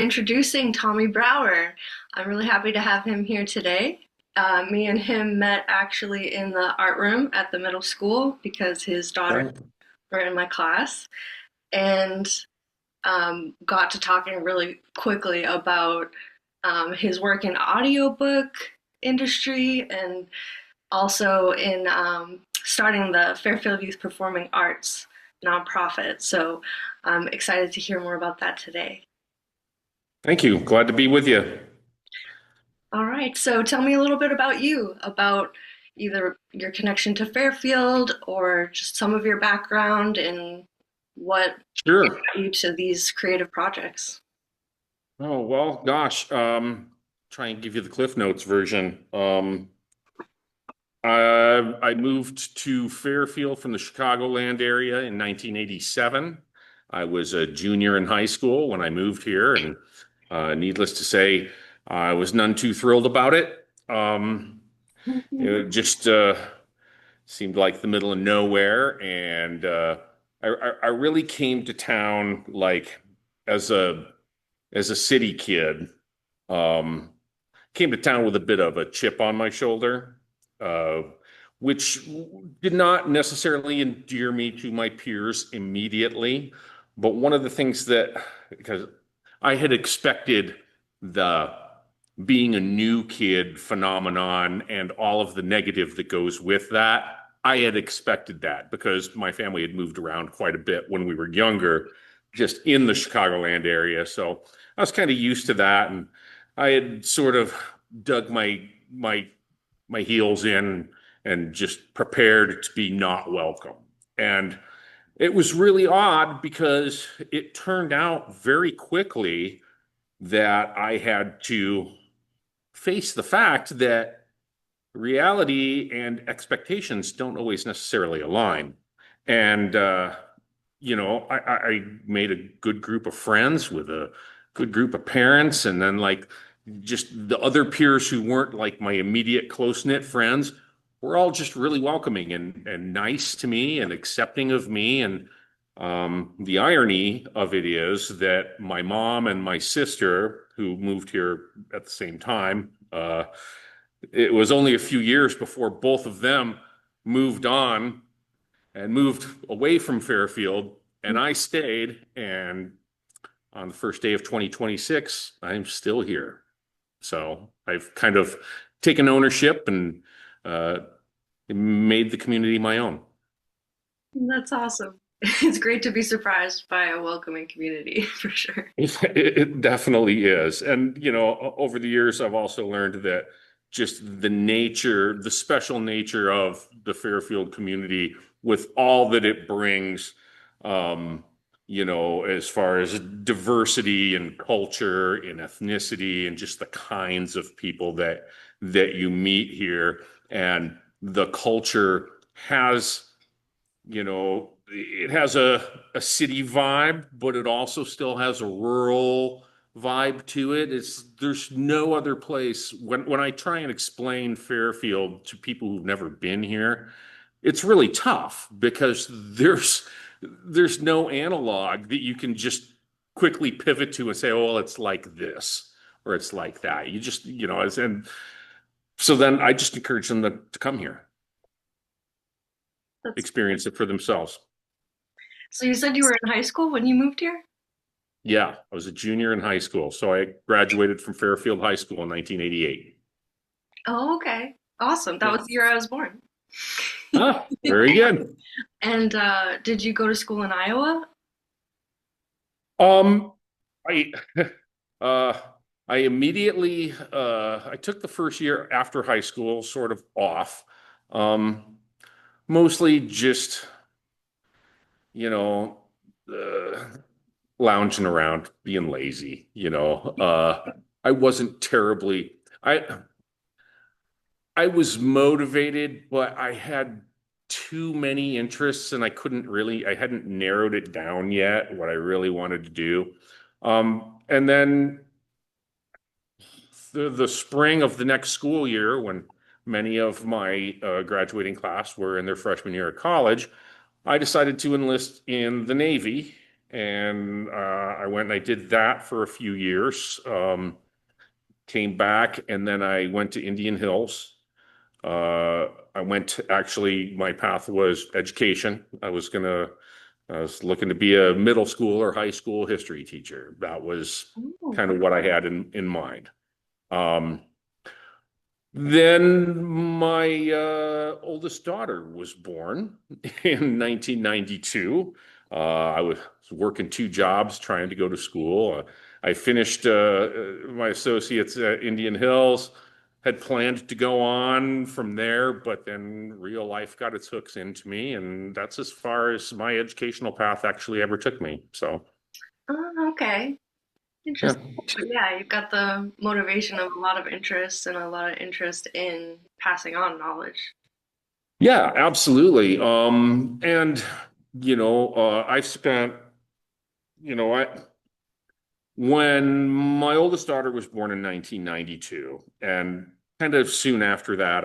Introducing Tommy Brower. I'm really happy to have him here today. Me and him met actually in the art room at the middle school because his daughter Oh, were in my class, and got to talking really quickly about his work in audiobook industry and also in starting the Fairfield Youth Performing Arts nonprofit. So I'm excited to hear more about that today. thank you. Glad to be with you. All right, so tell me a little bit about you, about either your connection to Fairfield or just some of your background and what Sure. got you to these creative projects. Oh, well, gosh. Try and give you the Cliff Notes version. I moved to Fairfield from the Chicagoland area in 1987. I was a junior in high school when I moved here, and needless to say, I was none too thrilled about it. It just seemed like the middle of nowhere, and I really came to town like as a city kid. Um, Came to town with a bit of a chip on my shoulder, uh, which did not necessarily endear me to my peers immediately. But one of the things that, because I had expected the being a new kid phenomenon and all of the negative that goes with that. I had expected that because my family had moved around quite a bit when we were younger, just in the Chicagoland area. So I was kind of used to that, and I had sort of dug my heels in and just prepared to be not welcome. And it was really odd because it turned out very quickly that I had to face the fact that reality and expectations don't always necessarily align. And, I made a good group of friends with a good group of parents. And then, like, just the other peers who weren't like my immediate close knit friends were all just really welcoming and nice to me and accepting of me. And the irony of it is that my mom and my sister, who moved here at the same time, it was only a few years before both of them moved on and moved away from Fairfield, and I stayed. And on the first day of 2026, I'm still here. So I've kind of taken ownership and uh, made the community my own. That's awesome. It's great to be surprised by a welcoming community for sure. It definitely is. And, over the years, I've also learned that just the special nature of the Fairfield community with all that it brings, as far as diversity and culture and ethnicity and just the kinds of people that you meet here. And the culture has it has a city vibe, but it also still has a rural vibe to it. There's no other place when I try and explain Fairfield to people who've never been here, it's really tough because there's no analog that you can just quickly pivot to and say, oh, well, it's like this or it's like that. You just, and so then I just encourage them to come here, That's experience it for themselves. so you said you were in high school when you moved here? Yeah, I was a junior in high school. So I graduated from Fairfield High School in 1988. Oh, okay. Awesome. That Yeah. was the year I was born. Ah, very good. And did you go to school in Iowa? Um, I uh I immediately I took the first year after high school sort of off. Um, Mostly just, you know, uh, lounging around, being lazy. I wasn't terribly I was motivated, but I had too many interests and I hadn't narrowed it down yet what I really wanted to do. And then the spring of the next school year, when many of my graduating class were in their freshman year of college, I decided to enlist in the Navy. and I went and I did that for a few years. Came back, and then I went to Indian Hills. I went actually, my path was education. I was looking to be a middle school or high school history teacher. That was Oh. kind of what I had in mind. Um, then my oldest daughter was born in 1992. I was working two jobs trying to go to school. I finished my associates at Indian Hills, had planned to go on from there, but then real life got its hooks into me, and that's as far as my educational path actually ever took me. So, Oh, okay. yeah. Interesting. But yeah, you've got the motivation of a lot of interest and a lot of interest in passing on knowledge. Yeah, absolutely. And I've spent, I when my oldest daughter was born in 1992, and kind of soon after that,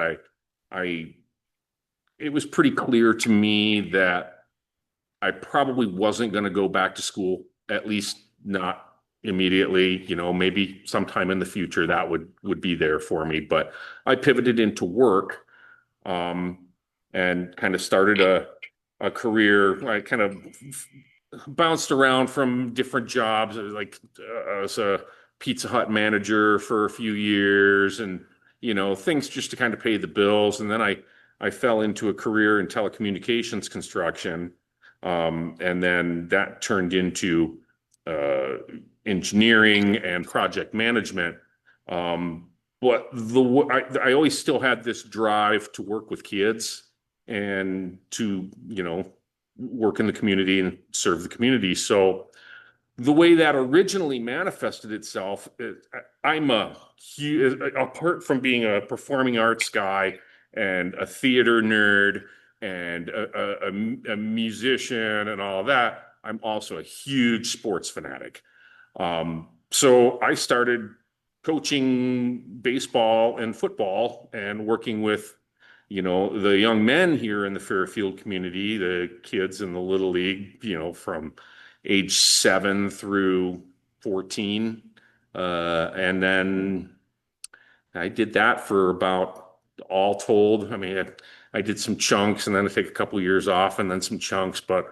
I, it was pretty clear to me that I probably wasn't going to go back to school, at least not immediately. Maybe sometime in the future that would be there for me. But I pivoted into work, um, and kind of started a career. I kind of bounced around from different jobs, like as a Pizza Hut manager for a few years, and things just to kind of pay the bills. And then I fell into a career in telecommunications construction, and then that turned into uh, engineering and project management. But I always still had this drive to work with kids and to, work in the community and serve the community. So the way that originally manifested itself, I'm apart from being a performing arts guy and a theater nerd and a musician and all that, I'm also a huge sports fanatic. So I started coaching baseball and football and working with, the young men here in the Fairfield community, the kids in the Little League, from age 7 through 14. And then I did that for about, all told. I mean, I did some chunks and then I take a couple of years off and then some chunks, but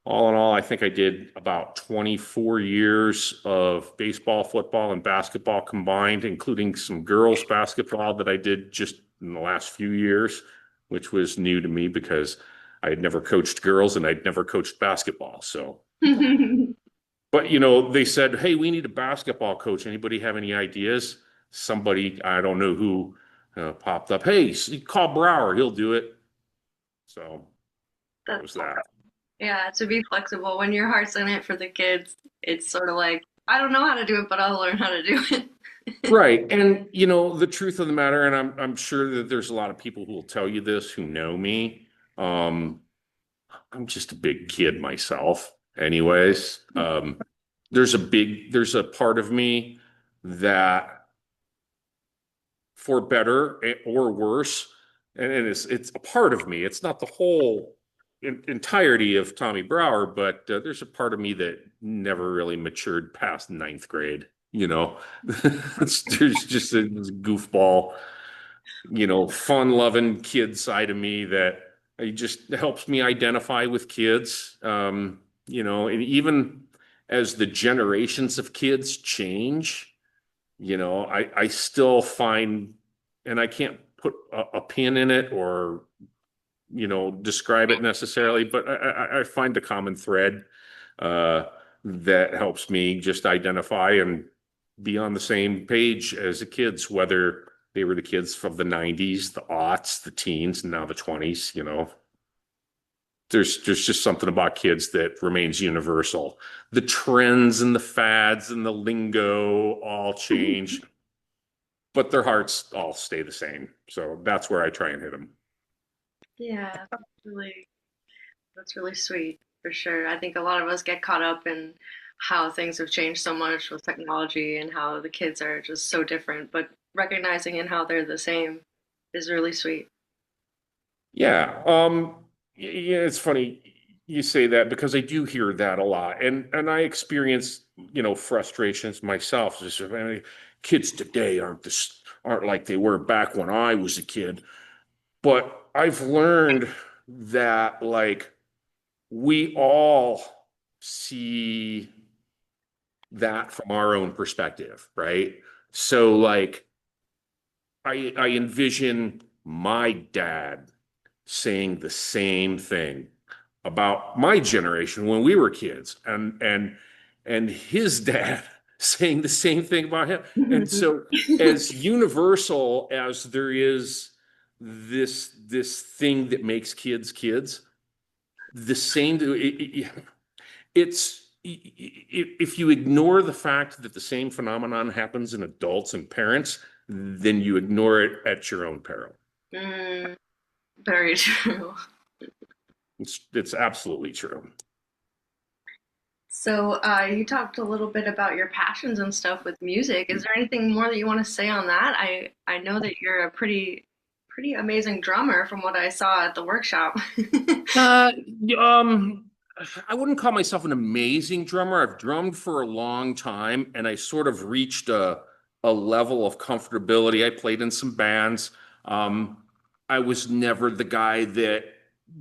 all in all, I think I did about 24 years of baseball, football, and basketball combined, including some girls' basketball that I did just in the last few years, which was new to me because I had never coached girls and I'd never coached basketball. So, but they said, "Hey, we need a basketball coach. Anybody have any ideas?" Somebody, I don't know who, popped up. Hey, call Brower. He'll do it. So that That's was that. yeah, to be flexible when your heart's in it for the kids, it's sort of like, I don't know how to do it, but I'll learn how to do it. Right. And the truth of the matter, and I'm sure that there's a lot of people who will tell you this who know me. Um, I'm just a big kid myself, anyways. There's a part of me that, for better or worse, and it's a part of me. It's not the whole entirety of Tommy Brower, but there's a part of me that never really matured past ninth grade. There's just a goofball, fun-loving kid side of me that it just helps me identify with kids. And even as the generations of kids change, I still find, and I can't put a pin in it or, describe it necessarily, but I find a common thread uh, that helps me just identify and be on the same page as the kids, whether they were the kids from the 90s, the aughts, the teens, and now the 20s. There's just something about kids that remains universal. The trends and the fads and the lingo all change, but their hearts all stay the same. So that's where I try and hit them. Yeah, really, that's really sweet for sure. I think a lot of us get caught up in how things have changed so much with technology and how the kids are just so different, but recognizing in how they're the same is really sweet. Yeah. Yeah, it's funny. you say that because I do hear that a lot, and I experience frustrations myself. Just, I mean, kids today aren't like they were back when I was a kid. But I've learned that like we all see that from our own perspective, right? So like I envision my dad saying the same thing about my generation when we were kids, and his dad saying the same thing about him. And so as universal as there is this thing that makes kids kids, the same it's if you ignore the fact that the same phenomenon happens in adults and parents, then you ignore it at your own peril. Mm, very true. It's absolutely true. So, you talked a little bit about your passions and stuff with music. Is there anything more that you want to say on that? I know that you're a pretty amazing drummer from what I saw at the workshop. Uh, um, I wouldn't call myself an amazing drummer. I've drummed for a long time, and I sort of reached a level of comfortability. I played in some bands. Um, I was never the guy that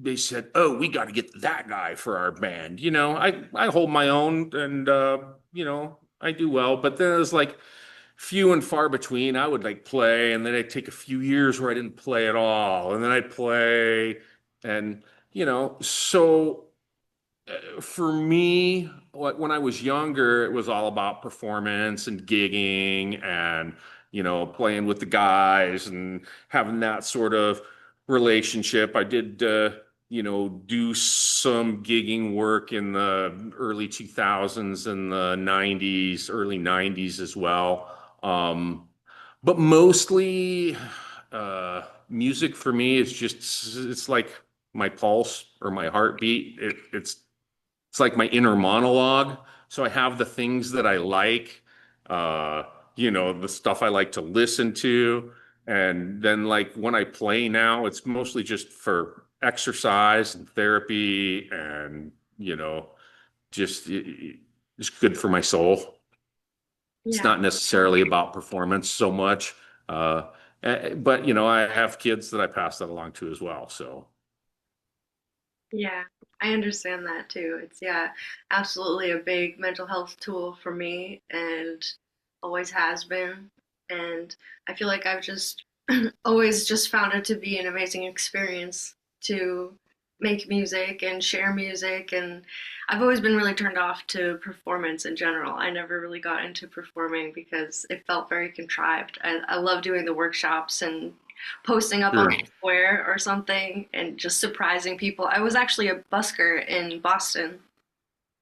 they said, "Oh, we got to get that guy for our band." I hold my own, and I do well. But then it was like few and far between. I would like play, and then I'd take a few years where I didn't play at all, and then I'd play, and so for me, like when I was younger, it was all about performance and gigging and, playing with the guys and having that sort of relationship. I did, do some gigging work in the early 2000s and the 90s, early 90s as well. But mostly, music for me is just, it's like my pulse or my heartbeat. It's like my inner monologue. So I have the things that I like, uh, the stuff I like to listen to. And then like when I play now, it's mostly just for exercise and therapy and, just it's good for my soul. It's Yeah. not necessarily about performance so much. Uh, but I have kids that I pass that along to as well. So Yeah, I understand that too. It's, yeah, absolutely a big mental health tool for me and always has been. And I feel like I've just always just found it to be an amazing experience to make music and share music. And I've always been really turned off to performance in general. I never really got into performing because it felt very contrived. I love doing the workshops and posting up on sure. the square or something and just surprising people. I was actually a busker in Boston.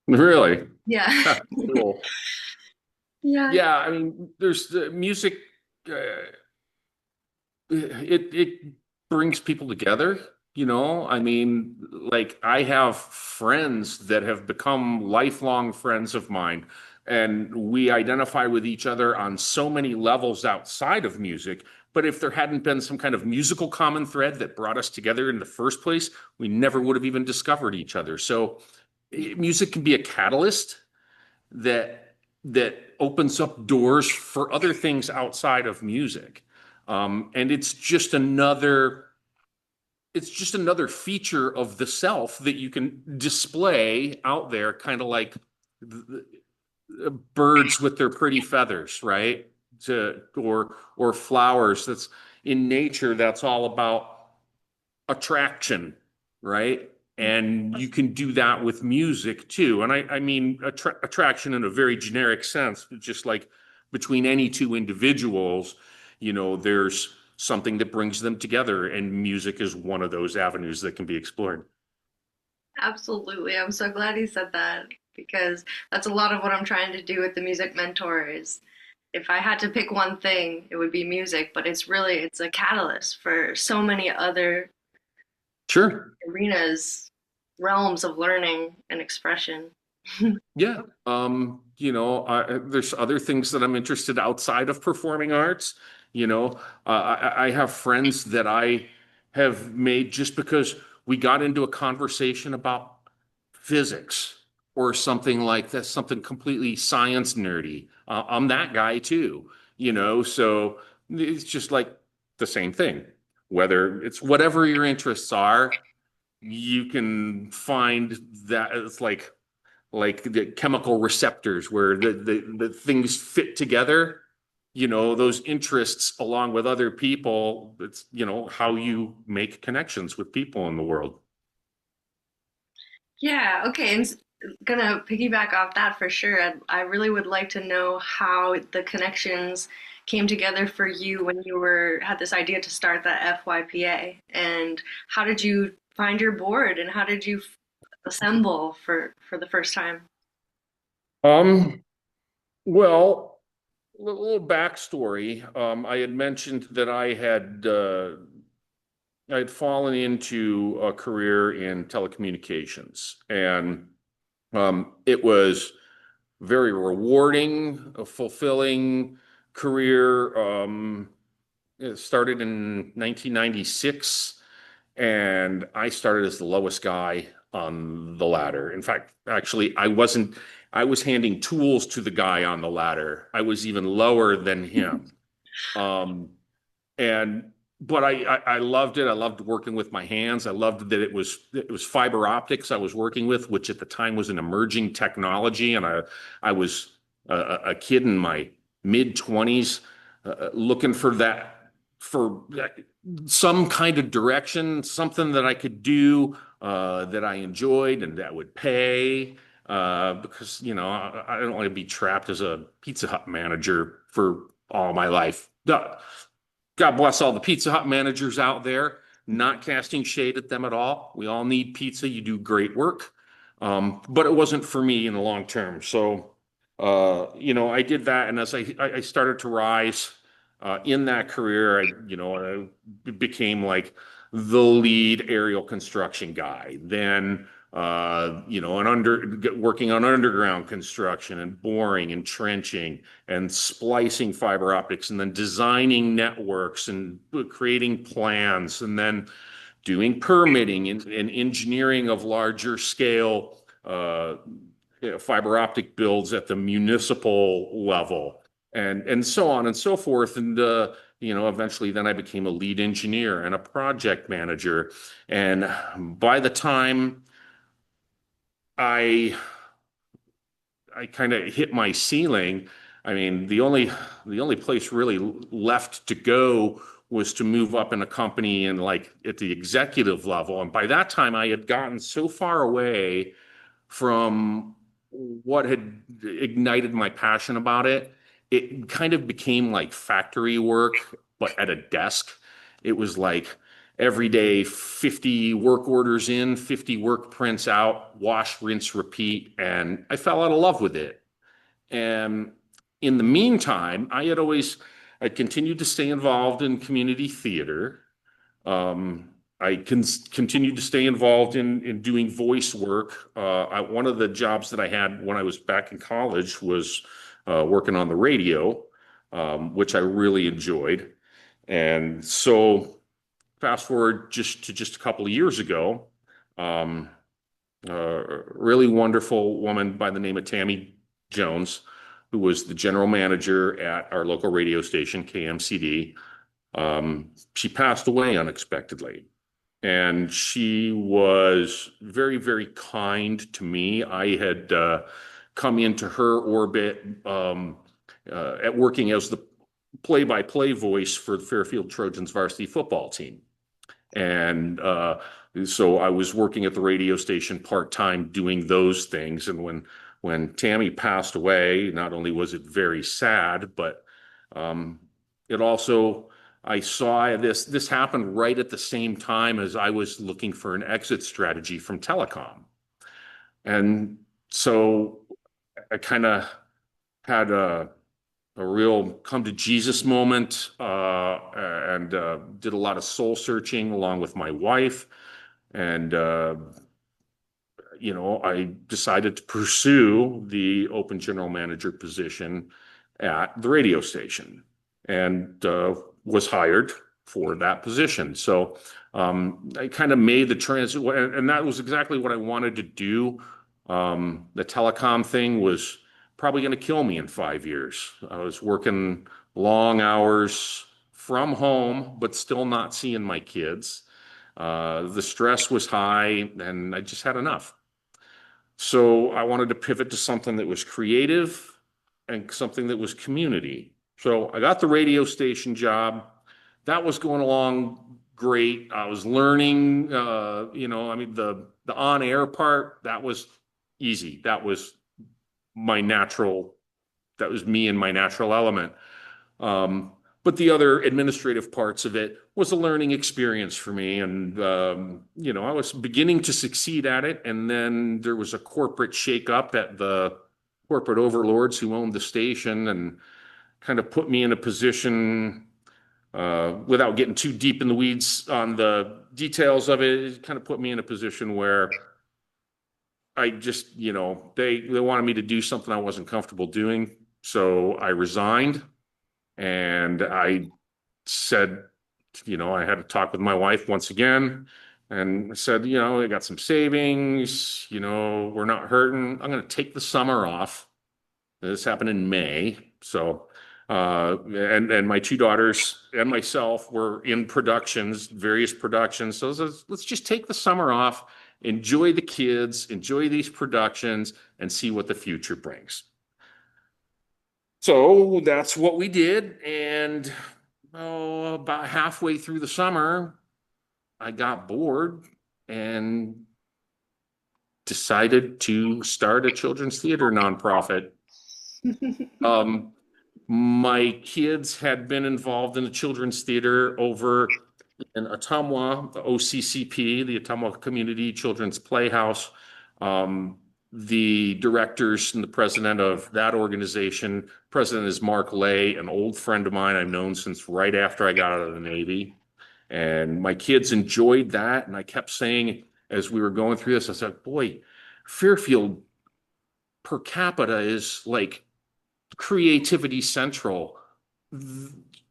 Really? Yeah. Cool. Yeah. Yeah, I mean, there's the music. Uh, it brings people together. I mean, like I have friends that have become lifelong friends of mine, and we identify with each other on so many levels outside of music. But if there hadn't been some kind of musical common thread that brought us together in the first place, we never would have even discovered each other. So, music can be a catalyst that opens up doors for other things outside of music. And it's just another feature of the self that you can display out there, kind of like birds with their pretty feathers, right? Or flowers. That's in nature. That's all about attraction, right? And you can do that with music too. And I mean attraction in a very generic sense, just like between any two individuals, there's something that brings them together, and music is one of those avenues that can be explored. Absolutely. I'm so glad you said that because that's a lot of what I'm trying to do with the music mentor is if I had to pick one thing, it would be music, but it's a catalyst for so many other Sure. arenas, realms of learning and expression. Yeah. There's other things that I'm interested outside of performing arts. I have friends that I have made just because we got into a conversation about physics or something like that, something completely science nerdy. I'm that guy too, so it's just like the same thing. Whether it's whatever your interests are, you can find that it's like the chemical receptors where the things fit together, those interests along with other people. It's, how you make connections with people in the world. Yeah, okay, and gonna piggyback off that for sure. I really would like to know how the connections came together for you when you were had this idea to start the FYPA, and how did you find your board, and how did you assemble for the first time? Um, well, a little backstory. I had mentioned that I had fallen into a career in telecommunications, and it was very rewarding, a fulfilling career. It started in 1996, and I started as the lowest guy on the ladder. In fact, actually, I was handing tools to the guy on the ladder. I was even lower than him. Um, and but I loved it. I loved working with my hands. I loved that it was fiber optics I was working with, which at the time was an emerging technology, and I was a kid in my mid 20s, looking for some kind of direction, something that I could do, that I enjoyed and that would pay. Because I don't want to be trapped as a Pizza Hut manager for all my life. Duh. God bless all the Pizza Hut managers out there, not casting shade at them at all. We all need pizza. You do great work. But it wasn't for me in the long term. So, I did that. And as I started to rise in that career, I became like the lead aerial construction guy. Then, working on underground construction and boring and trenching and splicing fiber optics, and then designing networks and creating plans, and then doing permitting and engineering of larger scale fiber optic builds at the municipal level, and so on and so forth. And eventually then I became a lead engineer and a project manager. And by the time I I kind of hit my ceiling. I mean, the only place really left to go was to move up in a company and like at the executive level. And by that time, I had gotten so far away from what had ignited my passion about it. It kind of became like factory work, but at a desk. It was like every day, 50 work orders in, 50 work prints out, wash, rinse, repeat. And I fell out of love with it. And in the meantime, I continued to stay involved in community theater. Um, I continued to stay involved in doing voice work. One of the jobs that I had when I was back in college was working on the radio, which I really enjoyed. And so, fast forward just a couple of years ago, um, a really wonderful woman by the name of Tammy Jones, who was the general manager at our local radio station, KMCD. She passed away unexpectedly. And she was very, very kind to me. I had come into her orbit at working as the play-by-play voice for the Fairfield Trojans varsity football team. And so I was working at the radio station part-time doing those things. And when Tammy passed away, not only was it very sad, but um, it also, I saw this happened right at the same time as I was looking for an exit strategy from telecom. And so I kind of had a real come to Jesus moment, and did a lot of soul searching along with my wife. And, I decided to pursue the open general manager position at the radio station, and was hired. for that position. So I kind of made the transition, and that was exactly what I wanted to do. The telecom thing was probably going to kill me in 5 years. I was working long hours from home, but still not seeing my kids. The stress was high, and I just had enough. So I wanted to pivot to something that was creative and something that was community. So I got the radio station job. That was going along great. I was learning, I mean, the on-air part, that was easy. My natural, that was me in my natural element. Um, but the other administrative parts of it was a learning experience for me. And, I was beginning to succeed at it. And then there was a corporate shakeup at the corporate overlords who owned the station and kind of put me in a position, without getting too deep in the weeds on the details of it, it kind of put me in a position where I just, they wanted me to do something I wasn't comfortable doing. So I resigned and I said, I had to talk with my wife once again and I said, I got some savings, we're not hurting. I'm going to take the summer off. This happened in May. So, and my two daughters and myself were in productions, various productions. So let's just take the summer off, enjoy the kids, enjoy these productions, and see what the future brings. So that's what we did. And about halfway through the summer, I got bored and decided to start a children's theater nonprofit. Um, my kids had been involved in the children's theater over in Ottumwa, the OCCP, the Ottumwa Community Children's Playhouse. The directors and the president of that organization, president is Mark Lay, an old friend of mine I've known since right after I got out of the Navy. And my kids enjoyed that. And I kept saying, as we were going through this, I said, boy, Fairfield per capita is like creativity central.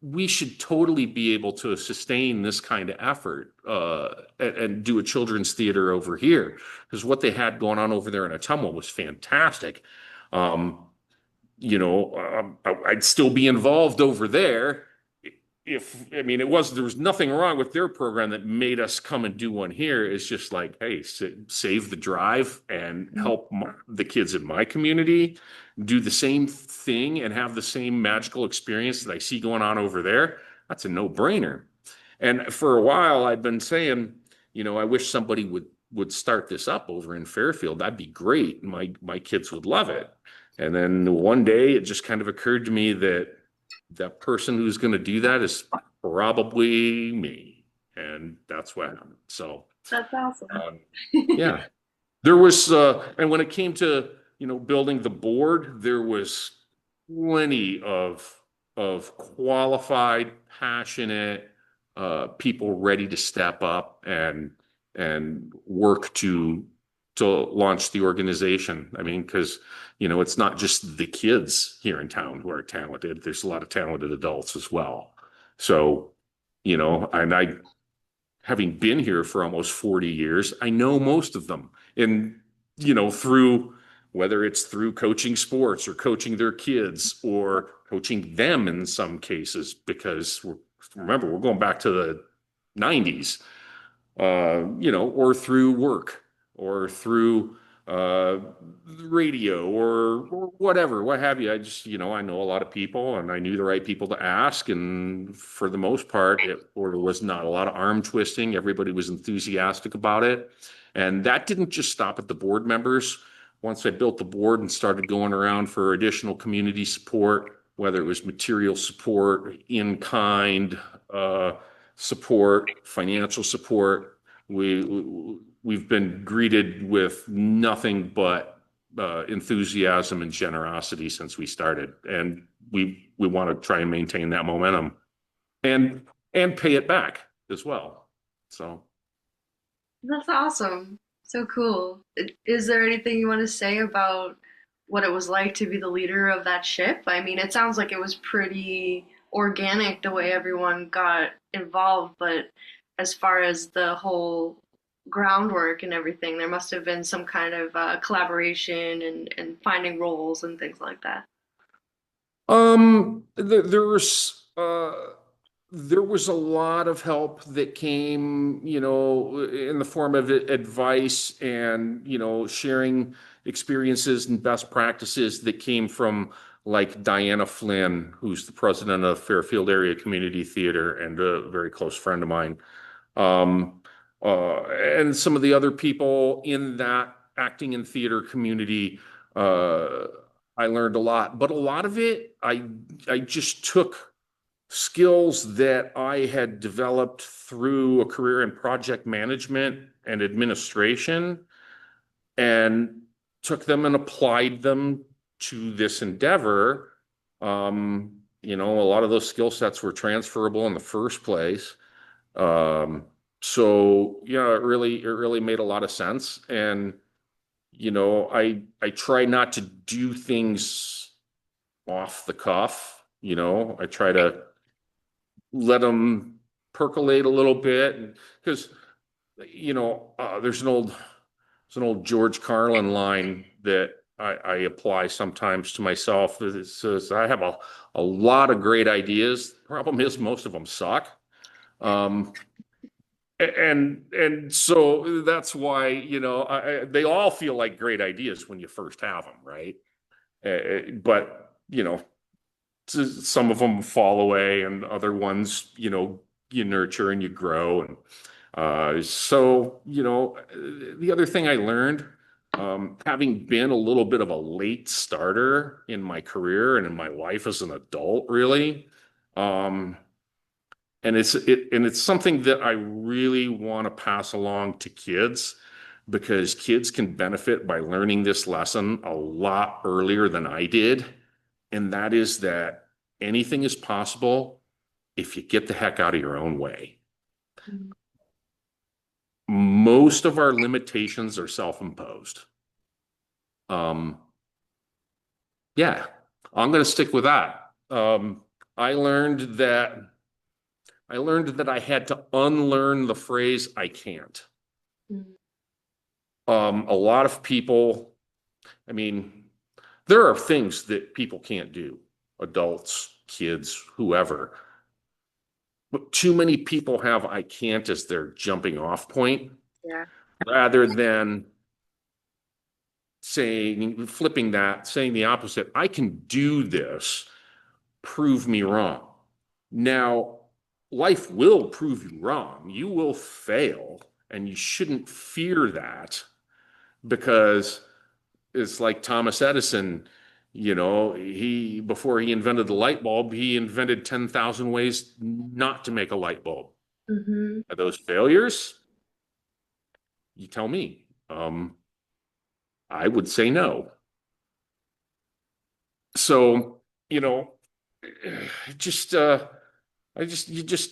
We should totally be able to sustain this kind of effort, and do a children's theater over here because what they had going on over there in Ottumwa was fantastic. Um, I'd still be involved over there if I mean there was nothing wrong with their program that made us come and do one here. It's just like, hey, save the drive and help the kids in my community do the same thing and have the same magical experience that I see going on over there. That's a no-brainer. And for a while, I've been saying, I wish somebody would start this up over in Fairfield. That'd be great. My kids would love it. And then one day, it just kind of occurred to me that that person who's going to do that is probably me. And that's what happened. So, That's awesome. um, yeah, there was, and when it came to, building the board, there was plenty of qualified, passionate, people ready to step up and work to launch the organization. I mean, because it's not just the kids here in town who are talented. There's a lot of talented adults as well. So, and I, having been here for almost 40 years, I know most of them. And, through whether it's through coaching sports or coaching their kids or coaching them in some cases, because remember, we're going back to the 90s, or through work or through radio or whatever, what have you. I just, I know a lot of people and I knew the right people to ask. And for the most part, there was not a lot of arm twisting. Everybody was enthusiastic about it. And that didn't just stop at the board members. Once I built the board and started going around for additional community support, whether it was material support, in kind, support, financial support, we've been greeted with nothing but enthusiasm and generosity since we started, and we want to try and maintain that momentum and pay it back as well. So That's awesome. So cool. Is there anything you want to say about what it was like to be the leader of that ship? I mean, it sounds like it was pretty organic the way everyone got involved, but as far as the whole groundwork and everything, there must have been some kind of collaboration and finding roles and things like that. There was a lot of help that came, in the form of advice and, sharing experiences and best practices that came from like Diana Flynn, who's the president of Fairfield Area Community Theater and a very close friend of mine. Um, and some of the other people in that acting and theater community, uh, I learned a lot, but a lot of it, I just took skills that I had developed through a career in project management and administration and took them and applied them to this endeavor. A lot of those skill sets were transferable in the first place. So yeah, it really made a lot of sense. And I try not to do things off the cuff. I try to let them percolate a little bit because there's an old George Carlin line that I apply sometimes to myself. It says I have a lot of great ideas. Problem is most of them suck. Um, and so that's why they all feel like great ideas when you first have them, right? But some of them fall away, and other ones you nurture and you grow. And the other thing I learned, having been a little bit of a late starter in my career and in my life as an adult, really. um, and it's something that I really want to pass along to kids because kids can benefit by learning this lesson a lot earlier than I did. And that is that anything is possible if you get the heck out of your own way. Most of our limitations are self-imposed. Um, yeah, I'm going to stick with that. I learned that I had to unlearn the phrase "I can't." Mm-hmm. A lot of people, I mean, there are things that people can't do, adults, kids, whoever. But too many people have "I can't" as their jumping off point Yeah. rather than flipping that, saying the opposite. I can do this. Prove me wrong. Now, life will prove you wrong. You will fail, and you shouldn't fear that because it's like Thomas Edison. He before he invented the light bulb, he invented 10,000 ways not to make a light bulb. Mm-hmm. Are those failures? You tell me. I would say no. So, you know, just you just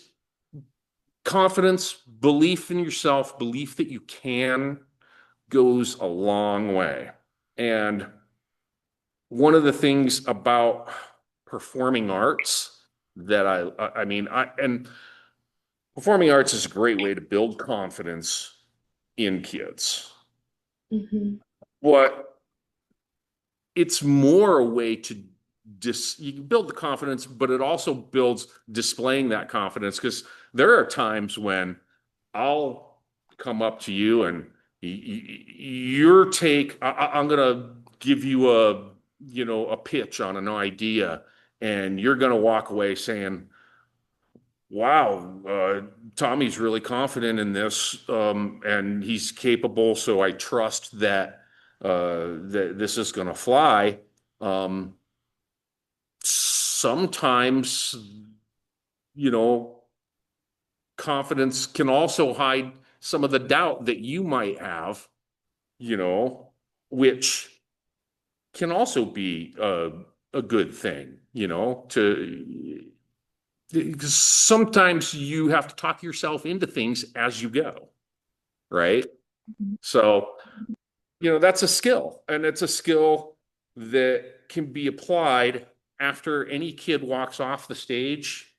confidence, belief in yourself, belief that you can goes a long way. And one of the things about performing arts that I mean, and performing arts is a great way to build confidence in kids. Mm-hmm. What it's more a way to you can build the confidence, but it also builds displaying that confidence because there are times when I'll come up to you and your take, I'm gonna give you a pitch on an idea, and you're gonna walk away saying, "Wow, Tommy's really confident in this, and he's capable, so I trust that this is gonna fly." Um, Sometimes, you know, confidence can also hide some of the doubt that you might have, you know, which can also be a good thing, to because sometimes you have to talk yourself into things as you go, right? So, that's a skill, and it's a skill that can be applied after any kid walks off the stage,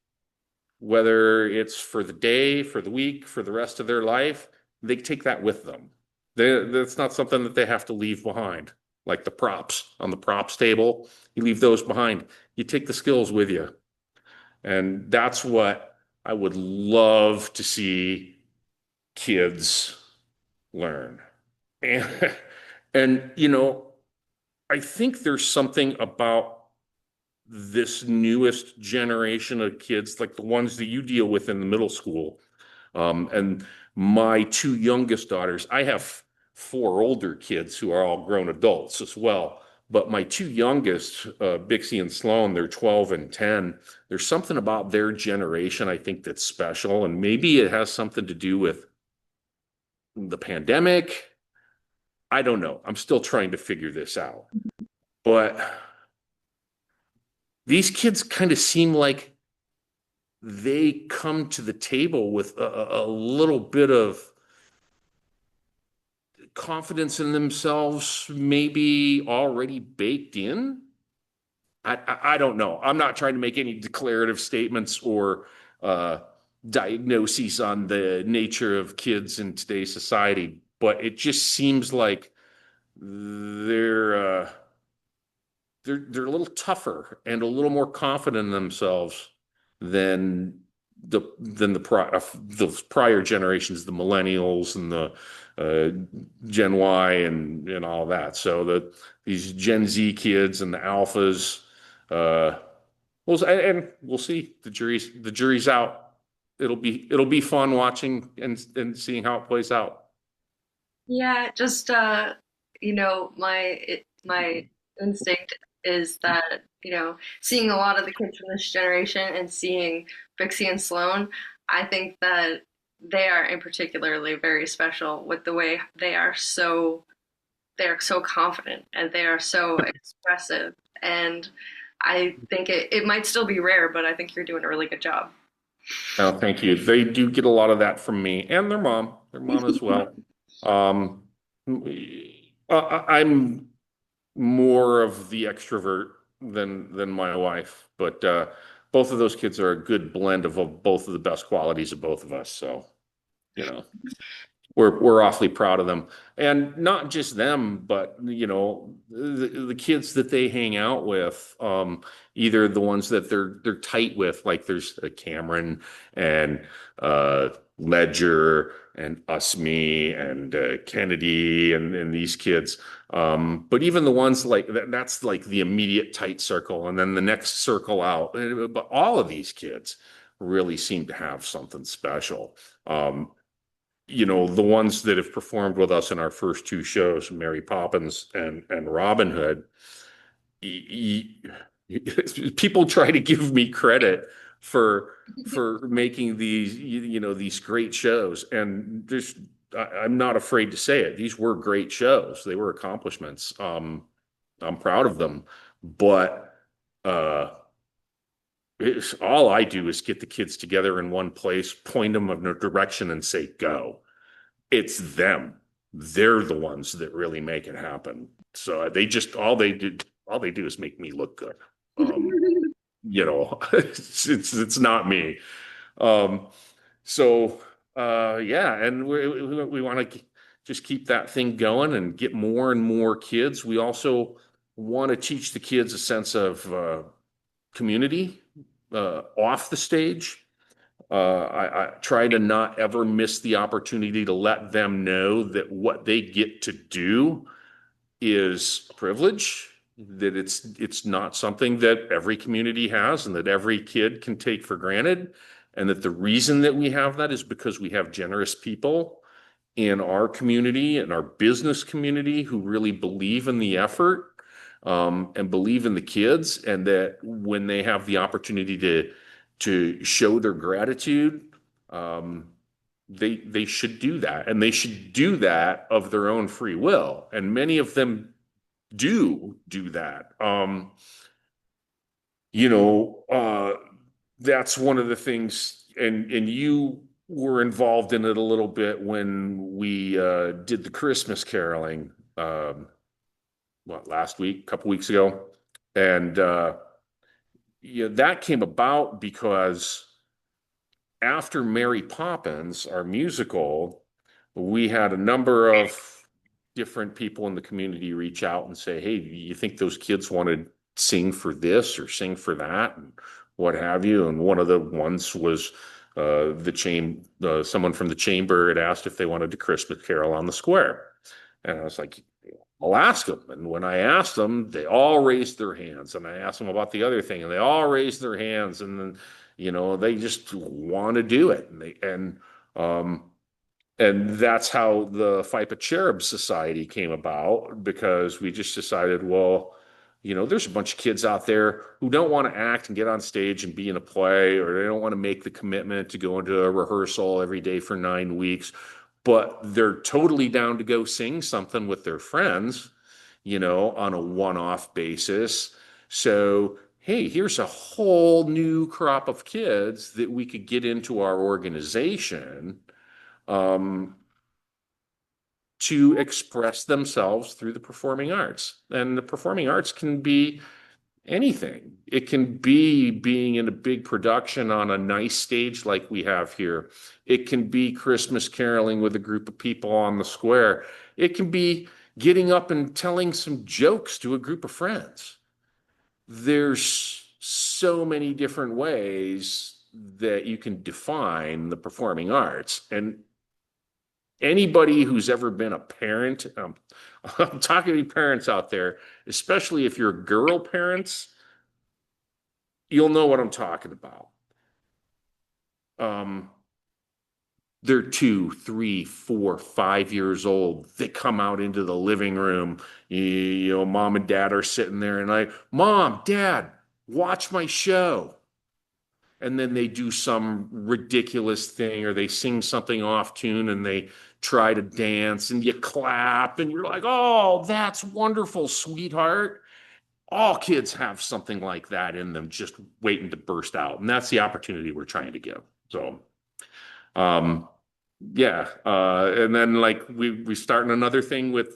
whether it's for the day, for the week, for the rest of their life, they take that with them. That's not something that they have to leave behind, like the props on the props table. You leave those behind. You take the skills with you. And that's what I would love to see kids learn. And, and I think there's something about this newest generation of kids, like the ones that you deal with in the middle school. And my two youngest daughters, I have four older kids who are all grown adults as well. But my two youngest, Bixie and Sloan, they're 12 and 10. There's something about their generation, I think, that's special. And maybe it has something to do with the pandemic. I don't know. I'm still trying to figure this out. But these kids kind of seem like they come to the table with a little bit of confidence in themselves, maybe already baked in. I don't know. I'm not trying to make any declarative statements or uh, diagnoses on the nature of kids in today's society, but it just seems like they're they're a little tougher and a little more confident in themselves than those prior generations, the millennials and the uh, Gen Y and all that. So these Gen Z kids and the alphas, uh, and we'll see. The jury's out. It'll be fun watching and seeing how it plays out. Yeah, just my instinct is that, seeing a lot of the kids from this generation and seeing Vixie and Sloan, I think that they are in particularly very special with the way they're so confident and they are so expressive. And I think it might still be rare, but I think you're doing a really good job. Oh, thank you. They do get a lot of that from me and their mom as well. Um, I'm more of the extrovert than my wife, but both of those kids are a good blend of both of the best qualities of both of us. So, you know we're awfully proud of them, and not just them, but the kids that they hang out with, either the ones that they're tight with, like there's Cameron and uh Ledger and me and Kennedy and these kids, but even the ones like that's like the immediate tight circle, and then the next circle out. But all of these kids really seem to have something special. The ones that have performed with us in our first two shows, Mary Poppins and Robin Hood, people try to give me credit for making these great shows, and I'm not afraid to say it. These were great shows. They were accomplishments. I'm proud of them, but all I do is get the kids together in one place, point them in a direction, and say, go. It's them. They're the ones that really make it happen. So they just all they do is make me look good. It's not me. Um, yeah, and we want to just keep that thing going and get more and more kids. We also want to teach the kids a sense of community off the stage. I try to not ever miss the opportunity to let them know that what they get to do is privilege, that it's not something that every community has and that every kid can take for granted, and that the reason that we have that is because we have generous people in our community and our business community who really believe in the effort, and believe in the kids, and that when they have the opportunity to show their gratitude, um, they should do that, and they should do that of their own free will. And many of them do that. You know, that's one of the things, and you were involved in it a little bit when we did the Christmas caroling, last week, a couple weeks ago, and that came about because after Mary Poppins, our musical, we had a number of different people in the community reach out and say, "Hey, you think those kids want to sing for this or sing for that, and what have you?" And one of the ones was someone from the chamber had asked if they wanted to Christmas Carol on the Square, and I was like, I'll ask them. And when I asked them, they all raised their hands. And I asked them about the other thing, and they all raised their hands. And then, they just want to do it. Um, and that's how the FYPA Cherub Society came about, because we just decided, well, there's a bunch of kids out there who don't want to act and get on stage and be in a play, or they don't want to make the commitment to go into a rehearsal every day for 9 weeks, but they're totally down to go sing something with their friends, on a one-off basis. So, hey, here's a whole new crop of kids that we could get into our organization, um, to express themselves through the performing arts. And the performing arts can be anything. It can be being in a big production on a nice stage like we have here. It can be Christmas caroling with a group of people on the square. It can be getting up and telling some jokes to a group of friends. There's so many different ways that you can define the performing arts. And anybody who's ever been a parent, I'm talking to parents out there, especially if you're girl parents, you'll know what I'm talking about. Um, they're 2, 3, 4, 5 years old. They come out into the living room. Mom and dad are sitting there, and Mom, Dad, watch my show. And then they do some ridiculous thing, or they sing something off tune, and they try to dance, and you clap, and you're like, "Oh, that's wonderful, sweetheart." All kids have something like that in them, just waiting to burst out. And that's the opportunity we're trying to give. So, um, yeah. And then like we starting another thing with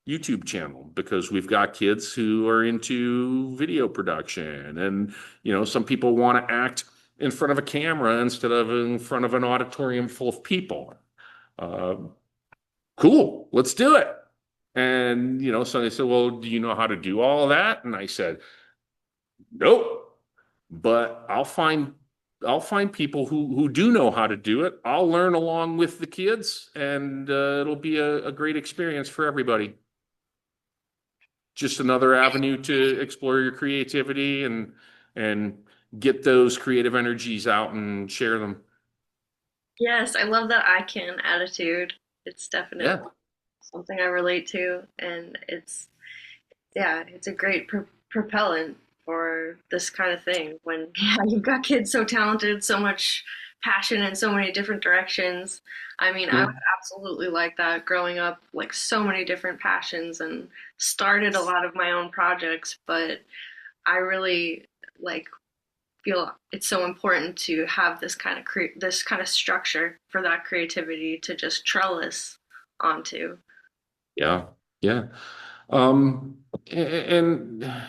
YouTube channel, because we've got kids who are into video production, and some people want to act in front of a camera instead of in front of an auditorium full of people. Uh, cool, let's do it. And so they said, "Well, do you know how to do all of that?" And I said, "Nope, but I'll find people who do know how to do it. I'll learn along with the kids, and it'll be a great experience for everybody. Just another avenue to explore your creativity and get those creative energies out and share them." Yes, I love that I can attitude. It's definitely Yeah. something I relate to, and yeah, it's a great propellant for this kind of thing. When yeah, you've got kids so talented, so much passion in so many different directions. I mean, I Yeah. was absolutely like that growing up, like so many different passions, and started a lot of my own projects, but I really like feel it's so important to have this kind of structure for that creativity to just trellis onto. Yeah. Yeah. And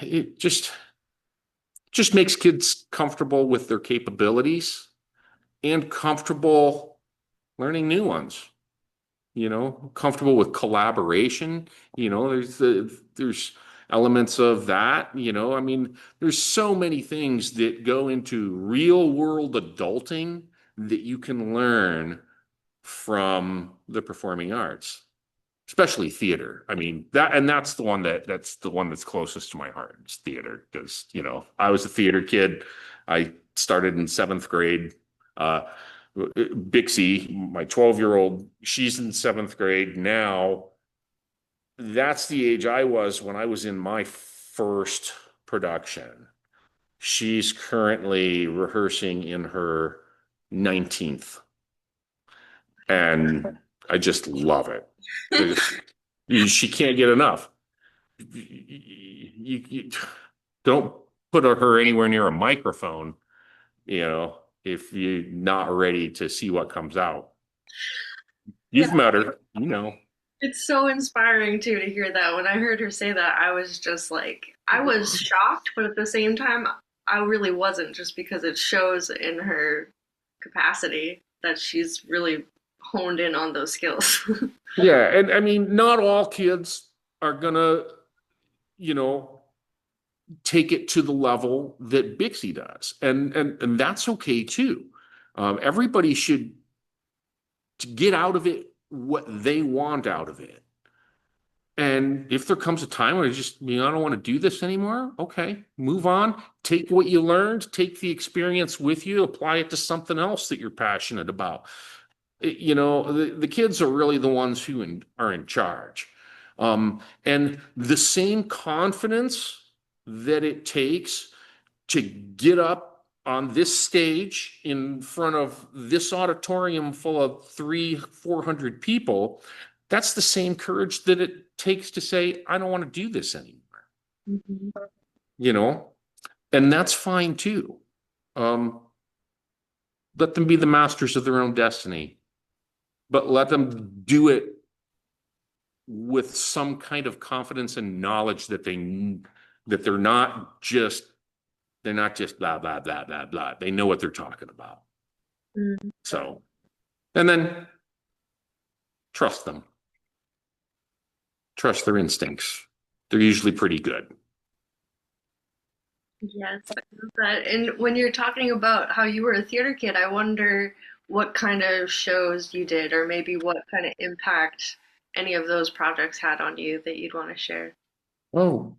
it just makes kids comfortable with their capabilities and comfortable learning new ones. Comfortable with collaboration. There's elements of that. I mean, there's so many things that go into real world adulting that you can learn from the performing arts, especially theater. I mean, that's the one that's closest to my heart. It's theater, because I was a theater kid. I started in seventh grade. Uh, Bixie, my 12-year-old, she's in seventh grade now. That's the age I was when I was in my first production. She's currently rehearsing in her 19th, and I just love it. She can't get enough. You don't put her anywhere near a microphone, if you're not ready to see what comes out. Yeah, You've met her, you know. it's so inspiring too to hear that. When I heard her say that, I was just like, I was shocked, but at the same time, I really wasn't, just because it shows in her capacity that she's really honed in on those skills. Yeah, and I mean, not all kids are gonna, you know, take it to the level that Bixie does, and that's okay too. Everybody should get out of it what they want out of it. And if there comes a time where I don't want to do this anymore, okay, move on. Take what you learned, take the experience with you, apply it to something else that you're passionate about. The kids are really the ones who are in charge. And the same confidence that it takes to get up on this stage in front of this auditorium full of 400 people, that's the same courage that it takes to say, I don't want to do this anymore, Mhm. you know, and that's fine too. Um, let them be the masters of their own destiny, but let them do it with some kind of confidence and knowledge that they're not just blah blah blah blah blah. They know what they're talking about. Mm. So, and then trust them, trust their instincts. They're usually pretty good. Yes, I love that. And when you're talking about how you were a theater kid, I wonder what kind of shows you did, or maybe what kind of impact any of those projects had on you that you'd want to share. Well,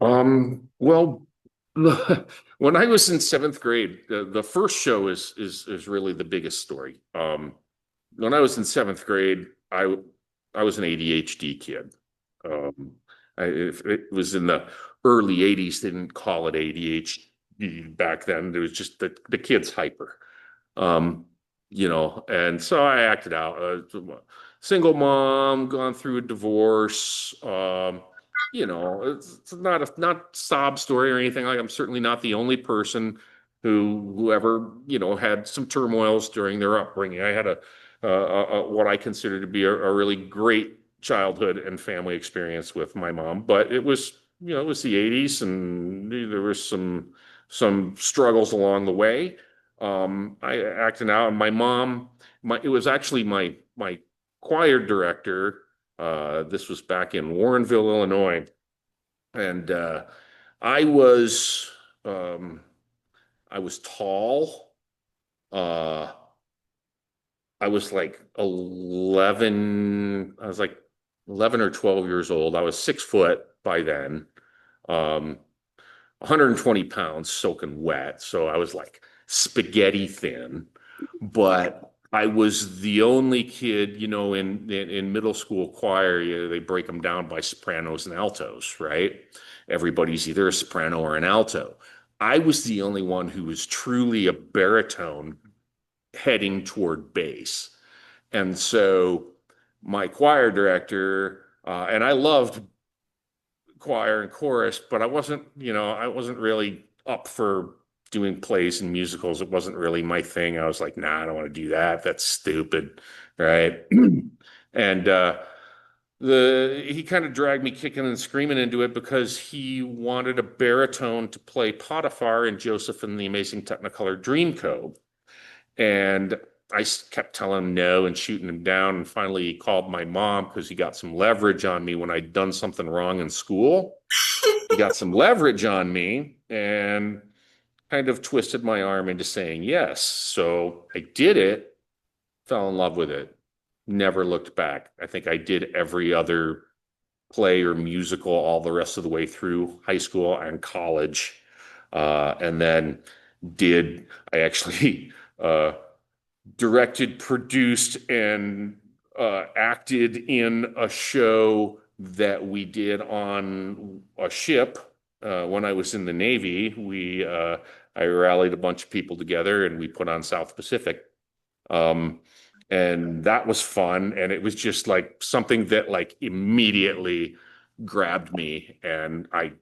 when I was in seventh grade, the first show is really the biggest story. When I was in seventh grade, I was an ADHD kid. Um, if it was in the early '80s, they didn't call it ADHD back then. It was just the kid's hyper. Um, and so I acted out. Single mom, gone through a divorce. It's not a not sob story or anything like. I'm certainly not the only person who ever had some turmoils during their upbringing. I had what I consider to be a really great childhood and family experience with my mom, but it was the '80s and there was some struggles along the way. I acting out, and my mom, it was actually my choir director. This was back in Warrenville, Illinois, and I was um, I was tall. Uh, I was like 11. I was like 11 or 12 years old. I was 6 foot by then. 120 pounds soaking wet. So I was like spaghetti thin, but I was the only kid, in middle school choir, they break them down by sopranos and altos, right? Everybody's either a soprano or an alto. I was the only one who was truly a baritone heading toward bass. And so my choir director, and I loved choir and chorus, but I wasn't really up for doing plays and musicals. It wasn't really my thing. I was like, nah, I don't want to do that. That's stupid. Right. And he kind of dragged me kicking and screaming into it because he wanted a baritone to play Potiphar in Joseph and the Amazing Technicolor Dreamcoat. And I kept telling him no and shooting him down. And finally, he called my mom because he got some leverage on me when I'd done something wrong in school. He got some leverage on me and kind of twisted my arm into saying yes. So I did it, fell in love with it, never looked back. I think I did every other play or musical all the rest of the way through high school and college. And then I actually directed, produced, and acted in a show that we did on a ship when I was in the Navy. I rallied a bunch of people together and we put on South Pacific. Um, and that was fun. And it was just like something that like immediately grabbed me and I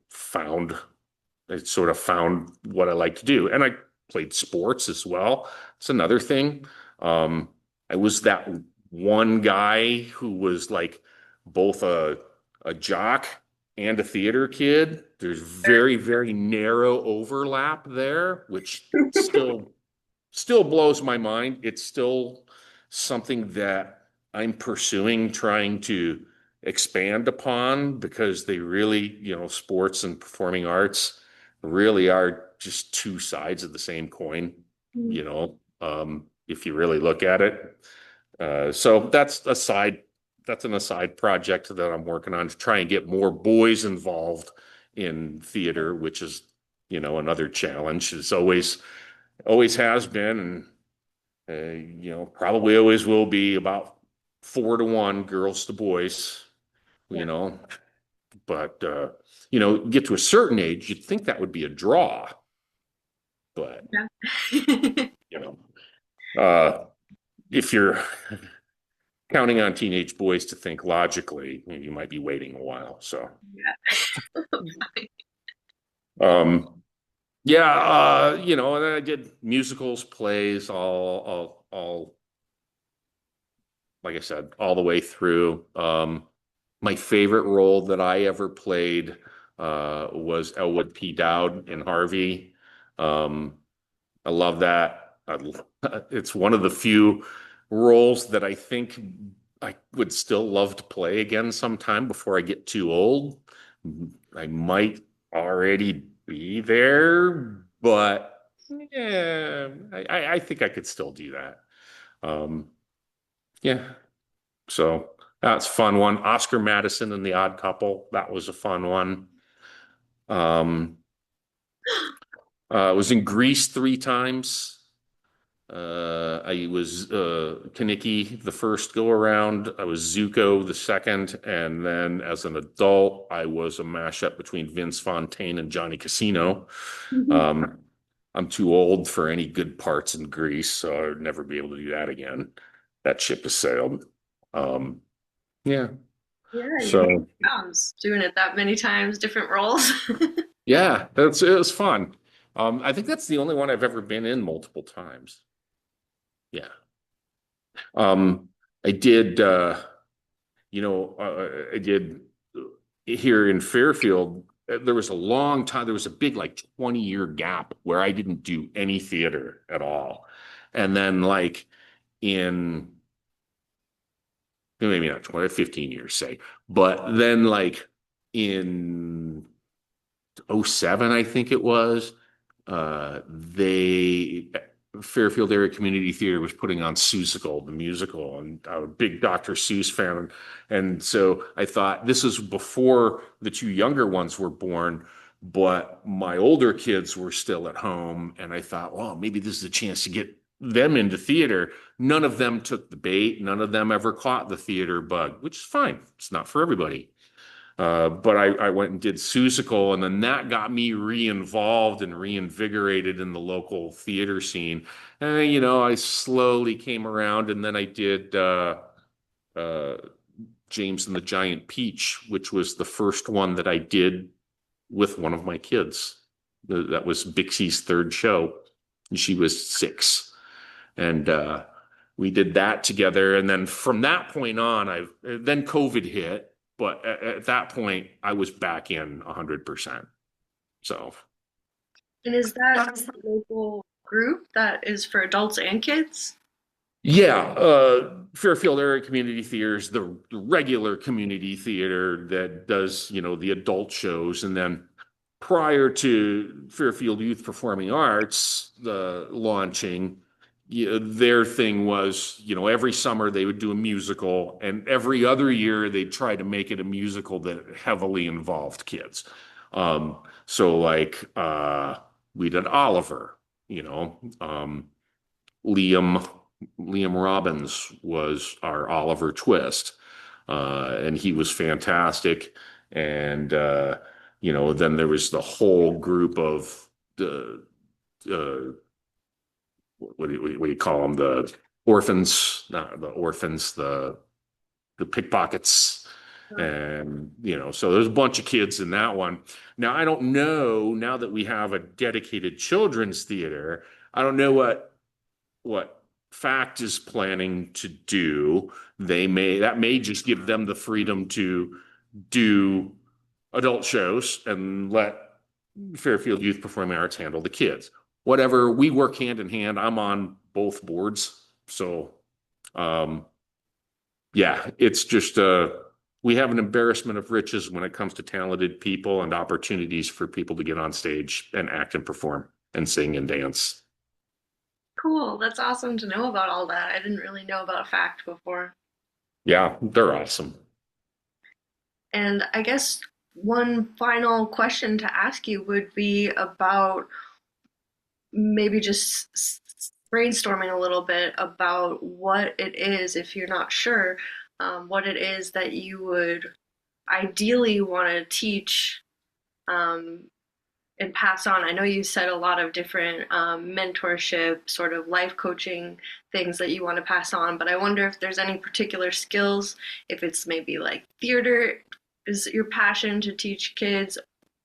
sort of found what I like to do. And I played sports as well. It's another thing. Um, I was that one guy who was like both a jock and a theater kid, there's very, very narrow overlap there, which still blows my mind. It's still something that I'm pursuing, trying to expand upon because they really, sports and performing arts really are just two sides of the same coin, if you really look at it. So that's an aside project that I'm working on to try and get more boys involved in theater, which is, another challenge. It's always has been, and probably always will be about 4-1 girls to boys, Yeah. you know, but get to a certain age, you'd think that would be a draw, but Yeah. you know, uh, if you're counting on teenage boys to think logically, you might be waiting a while. So, um, yeah, and then I did musicals, plays, all like I said, all the way through. My favorite role that I ever played was Elwood P. Dowd in Harvey. Um, I love that. It's one of the few roles that I think I would still love to play again sometime before I get too old. I might already be there, but yeah, I think I could still do that. Um, yeah, so that's a fun one. Oscar Madison and the Odd Couple. That was a fun one. Um, I was in Greece 3 times. I was Kaniki the first go around. I was Zuko the second, and then as an adult, I was a mashup between Vince Fontaine and Johnny Casino. Um, I'm too old for any good parts in Greece, so I would never be able to do that again. That ship has sailed. Um, yeah. Yeah, you made So rounds doing it that many times, different roles. yeah, it was fun. I think that's the only one I've ever been in multiple times. Yeah. Um, I did I did here in Fairfield. There was a long time, there was a big like 20-year gap where I didn't do any theater at all. And then like in maybe not 20, 15 years, say, but then like in '07, I think it was, they Fairfield Area Community Theater was putting on Seussical, the musical, and I'm a big Dr. Seuss fan, and so I thought this is before the two younger ones were born, but my older kids were still at home, and I thought, well, maybe this is a chance to get them into theater. None of them took the bait. None of them ever caught the theater bug, which is fine. It's not for everybody. But I went and did Seussical, and then that got me re-involved and reinvigorated in the local theater scene. And then, I slowly came around, and then I did uh, James and the Giant Peach, which was the first one that I did with one of my kids. That was Bixie's third show, and she was 6. And we did that together. And then from that point on, then COVID hit. But at that point, I was back in 100%. So, And is that a local group that is for adults and kids? yeah, Fairfield Area Community Theater is the regular community theater that does, the adult shows. And then prior to Fairfield Youth Performing Arts, the launching, their thing was, every summer they would do a musical, and every other year they'd try to make it a musical that heavily involved kids. So like we did Oliver, Liam Liam Robbins was our Oliver Twist, and he was fantastic. And then there was the whole group of the what do you call them? The orphans, not the orphans, the pickpockets. And, so there's a bunch of kids in that one. Now, I don't know, now that we have a dedicated children's theater, I don't know what FACT is planning to do. That may just give them the freedom to do adult shows and let Fairfield Youth Performing Arts handle the kids. Whatever, we work hand in hand. I'm on both boards. So, um, yeah, it's just we have an embarrassment of riches when it comes to talented people and opportunities for people to get on stage and act and perform and sing and dance. Cool. That's awesome to know about all that. I didn't really know about FACT before. Yeah, they're awesome. And I guess one final question to ask you would be about maybe just brainstorming a little bit about what it is, if you're not sure, what it is that you would ideally want to teach um, and pass on. I know you said a lot of different mentorship, sort of life coaching things that you want to pass on, but I wonder if there's any particular skills, if it's maybe like theater is your passion to teach kids,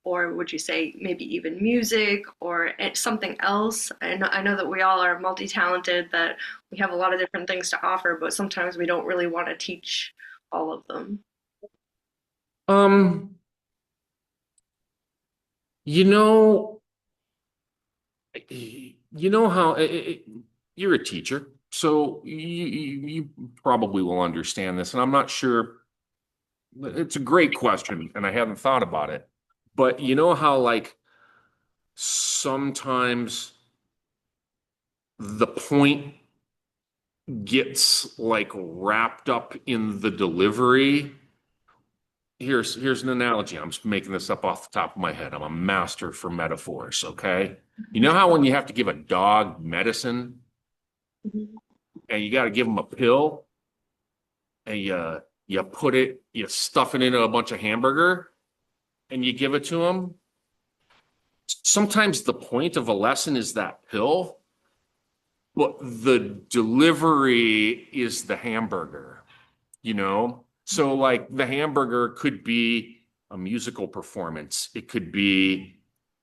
or would you say maybe even music or something else? I know that we all are multi-talented, that we have a lot of different things to offer, but sometimes we don't really want to teach all of them. Um, you know, you know how you're a teacher, so you probably will understand this, and I'm not sure. It's a great question, and I haven't thought about it. But you know how like sometimes the point gets like wrapped up in the delivery. Here's an analogy. I'm just making this up off the top of my head. I'm a master for metaphors, okay? You know how when you have to give a dog medicine Mhm. and you got to give them a pill and you stuff it into a bunch of hamburger and you give it to them? Sometimes the point of a lesson is that pill, but the delivery is the hamburger, you know? So, like, the hamburger could be a musical performance, it could be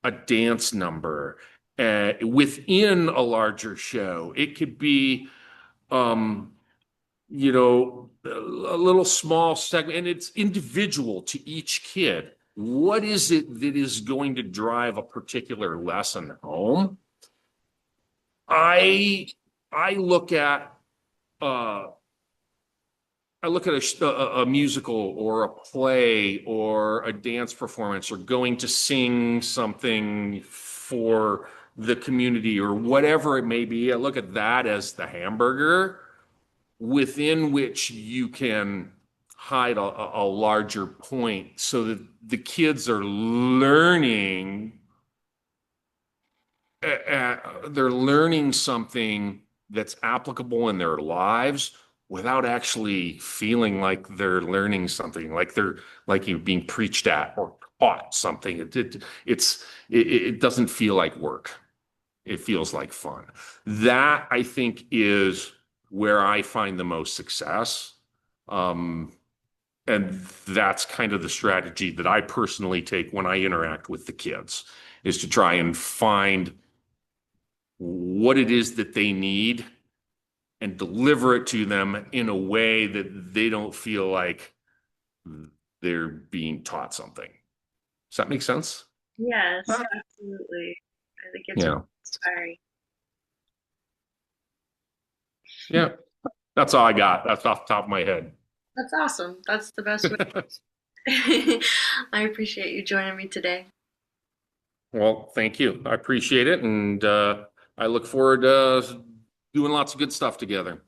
a dance number within a larger show, it could be, um, a little small segment, and it's individual to each kid. What is it that is going to drive a particular lesson home? I I look at uh I look at a musical or a play or a dance performance or going to sing something for the community or whatever it may be. I look at that as the hamburger within which you can hide a larger point so that the kids are learning they're learning something that's applicable in their lives without actually feeling like they're learning something, like they're like you're being preached at or taught something. It doesn't feel like work. It feels like fun. That I think is where I find the most success. Um, and that's kind of the strategy that I personally take when I interact with the kids, is to try and find what it is that they need and deliver it to them in a way that they don't feel like they're being taught something. Does that make sense? Yes, absolutely. I think it's really Yeah. inspiring. Yeah. That's all I got. That's off the top of my head. That's awesome. That's the best way. I appreciate you joining me today. Well, thank you. I appreciate it. And I look forward to doing lots of good stuff together.